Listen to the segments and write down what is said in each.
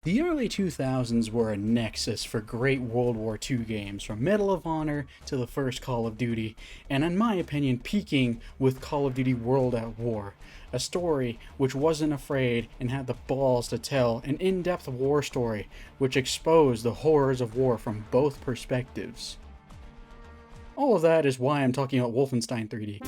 The early 2000s were a nexus for great World War II games, from Medal of Honor to the first Call of Duty, and in my opinion peaking with Call of Duty World at War, a story which wasn't afraid and had the balls to tell an in-depth war story which exposed the horrors of war from both perspectives. All of that is why I'm talking about Wolfenstein 3D.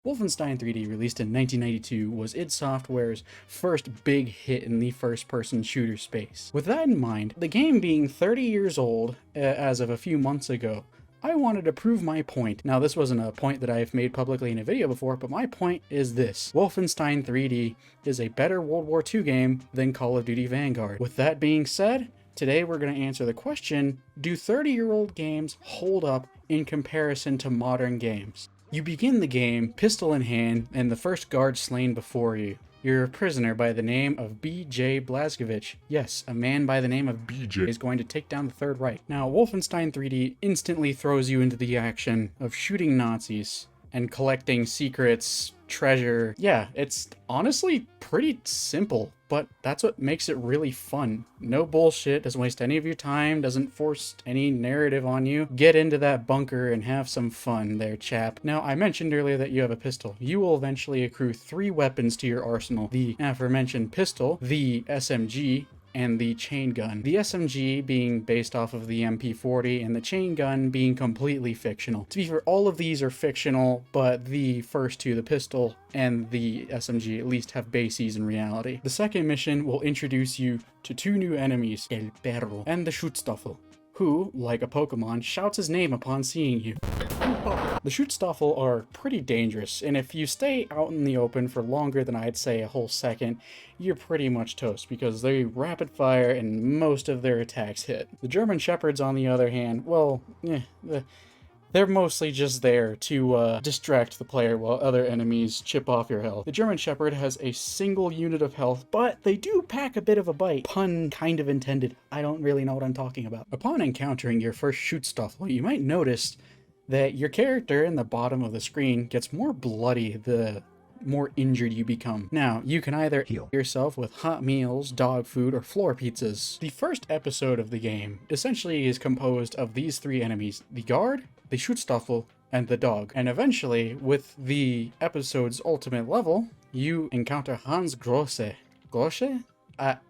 Wolfenstein 3D, released in 1992, was id Software's first big hit in the first-person shooter space. With that in mind, the game being 30 years old as of a few months ago, I wanted to prove my point. Now, this wasn't a point that I've made publicly in a video before, but my point is this. Wolfenstein 3D is a better World War II game than Call of Duty Vanguard. With that being said, today we're going to answer the question, do 30-year-old games hold up in comparison to modern games? You begin the game, pistol in hand, and the first guard slain before you. You're a prisoner by the name of B.J. Blazkowicz. Yes, a man by the name of B.J. is going to take down the Third Reich. Now, Wolfenstein 3D instantly throws you into the action of shooting Nazis and collecting secrets, treasure. Yeah, it's honestly pretty simple, but that's what makes it really fun. No bullshit, doesn't waste any of your time, doesn't force any narrative on you. Get into that bunker and have some fun there, chap. Now, I mentioned earlier that you have a pistol. You will eventually accrue 3 weapons to your arsenal. The aforementioned pistol, the SMG, and the chain gun. The SMG being based off of the MP40 and the chain gun being completely fictional. To be fair, all of these are fictional, but the first two, the pistol and the SMG, at least have bases in reality. The second mission will introduce you to 2 new enemies, El Perro and the Schutzstaffel, who, like a Pokemon, shouts his name upon seeing you. The Schutzstaffel are pretty dangerous, and if you stay out in the open for longer than I'd say a whole second, you're pretty much toast, because they rapid fire and most of their attacks hit. The German Shepherds, on the other hand, well, they're mostly just there to distract the player while other enemies chip off your health. The German Shepherd has a single unit of health, but they do pack a bit of a bite. Pun kind of intended. I don't really know what I'm talking about. Upon encountering your first Schutzstaffel, you might notice that your character in the bottom of the screen gets more bloody the more injured you become. Now, you can either heal yourself with hot meals, dog food, or floor pizzas. The first episode of the game essentially is composed of these 3 enemies: the guard, the Schutzstaffel, and the dog. And eventually, with the episode's ultimate level, you encounter Hans Grosse. Grosse?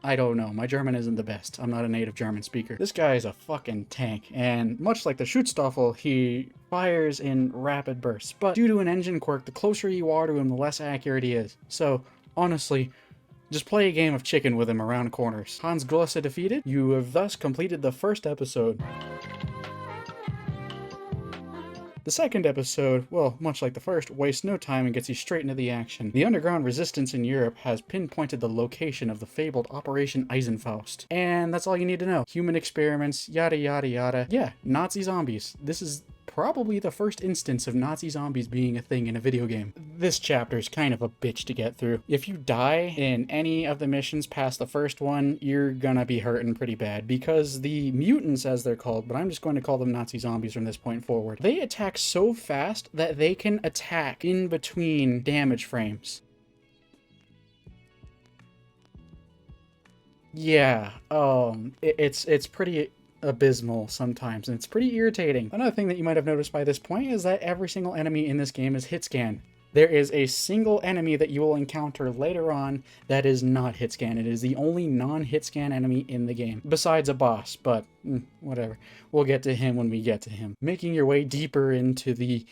I don't know. My German isn't the best. I'm not a native German speaker. This guy is a fucking tank, and much like the Schutzstaffel, he fires in rapid bursts. But due to an engine quirk, the closer you are to him, the less accurate he is. So, honestly, just play a game of chicken with him around corners. Hans Grosse defeated, you have thus completed the first episode. The second episode, well, much like the first, wastes no time and gets you straight into the action. The underground resistance in Europe has pinpointed the location of the fabled Operation KzRFAUST. And that's all you need to know. Human experiments, yada yada yada. Yeah, Nazi zombies. This is probably the first instance of Nazi zombies being a thing in a video game. This chapter is kind of a bitch to get through. If you die in any of the missions past the first one, you're gonna be hurting pretty bad, because the mutants, as they're called, but I'm just going to call them Nazi zombies from this point forward, they attack so fast that they can attack in between damage frames. Yeah, it's pretty abysmal sometimes, and it's pretty irritating. Another thing that you might have noticed by this point is that every single enemy in this game is hit scan. There is a single enemy that you will encounter later on that is not hit scan. It is the only non-hit scan enemy in the game, besides a boss, but whatever. We'll get to him when we get to him. Making your way deeper into the...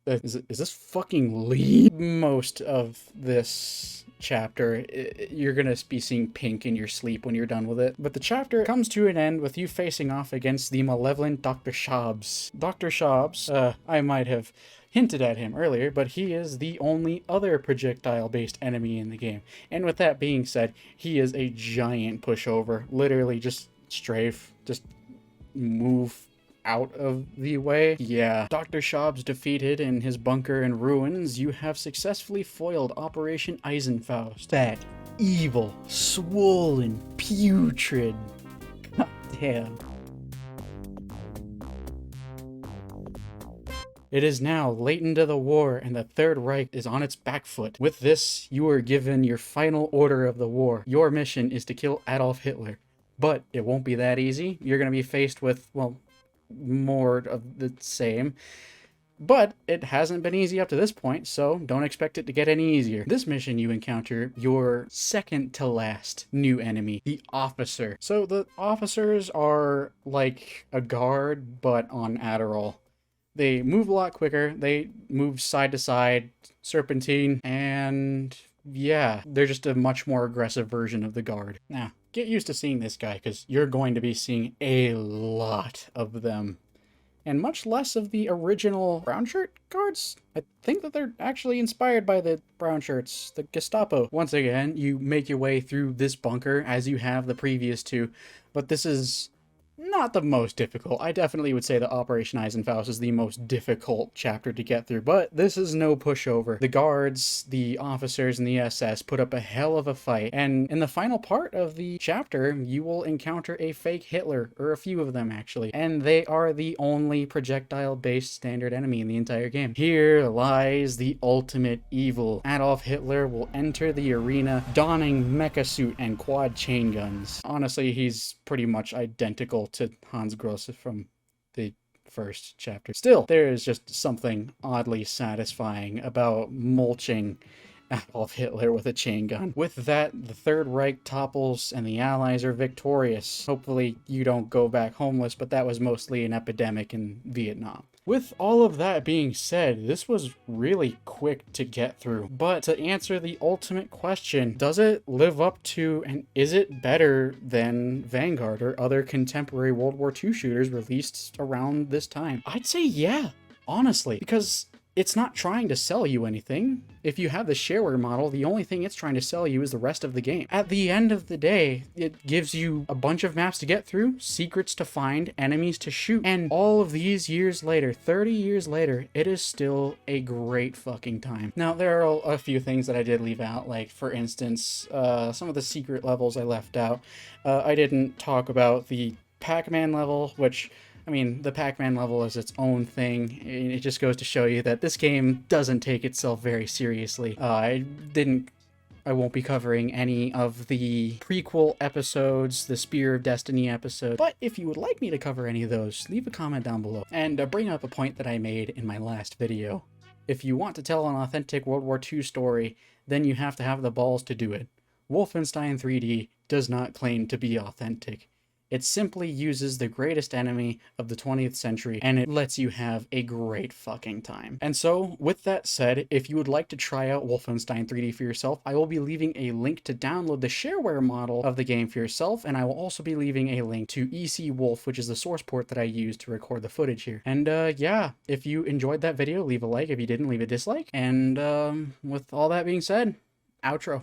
Is this fucking lead? Most of this chapter, you're gonna be seeing pink in your sleep when you're done with it. But the chapter comes to an end with you facing off against the malevolent Dr. Schaubs. Dr. Schaubs, I might have hinted at him earlier, but he is the only other projectile-based enemy in the game. And with that being said, he is a giant pushover. Literally just strafe, just move out of the way. Yeah. Dr. Schaub's defeated in his bunker in ruins. You have successfully foiled Operation KzRFAUST. That evil, swollen, putrid. God damn. It is now late into the war, and the Third Reich is on its back foot. With this, you are given your final order of the war. Your mission is to kill Adolf Hitler. But it won't be that easy. You're going to be faced with, well, more of the same. But it hasn't been easy up to this point, so don't expect it to get any easier. This mission you encounter your second to last new enemy, the officer. So the officers are like a guard, but on Adderall. They move a lot quicker, they move side to side, serpentine, and yeah, they're just a much more aggressive version of the guard. Now, get used to seeing this guy, because you're going to be seeing a lot of them. And much less of the original brown shirt guards. I think that they're actually inspired by the brown shirts, the Gestapo. Once again, you make your way through this bunker as you have the previous two, but this is not the most difficult. I definitely would say that Operation KzRFAUST is the most difficult chapter to get through, but this is no pushover. The guards, the officers, and the SS put up a hell of a fight, and in the final part of the chapter, you will encounter a fake Hitler, or a few of them actually, and they are the only projectile-based standard enemy in the entire game. Here lies the ultimate evil. Adolf Hitler will enter the arena donning mecha suit and quad chain guns. Honestly, he's pretty much identical to Hans Grosse from the first chapter. Still, there is just something oddly satisfying about mulching Adolf Hitler with a chain gun. With that, the Third Reich topples and the Allies are victorious. Hopefully you don't go back homeless, but that was mostly an epidemic in Vietnam. With all of that being said, this was really quick to get through. But to answer the ultimate question, does it live up to and is it better than Vanguard or other contemporary World War II shooters released around this time? I'd say yeah, honestly, because it's not trying to sell you anything. If you have the shareware model, the only thing it's trying to sell you is the rest of the game. At the end of the day, it gives you a bunch of maps to get through, secrets to find, enemies to shoot, and all of these years later, 30 years later, it is still a great fucking time. Now, there are a few things that I did leave out, like, for instance, some of the secret levels I left out. I didn't talk about the Pac-Man level, which, I mean, the Pac-Man level is its own thing. It just goes to show you that this game doesn't take itself very seriously. I won't be covering any of the prequel episodes, the Spear of Destiny episode, but if you would like me to cover any of those, leave a comment down below. And bring up a point that I made in my last video. If you want to tell an authentic World War II story, then you have to have the balls to do it. Wolfenstein 3D does not claim to be authentic. It simply uses the greatest enemy of the 20th century, and it lets you have a great fucking time. And so, with that said, if you would like to try out Wolfenstein 3D for yourself, I will be leaving a link to download the shareware model of the game for yourself, and I will also be leaving a link to EC Wolf, which is the source port that I used to record the footage here. And yeah, if you enjoyed that video, leave a like. If you didn't, leave a dislike. And with all that being said, outro.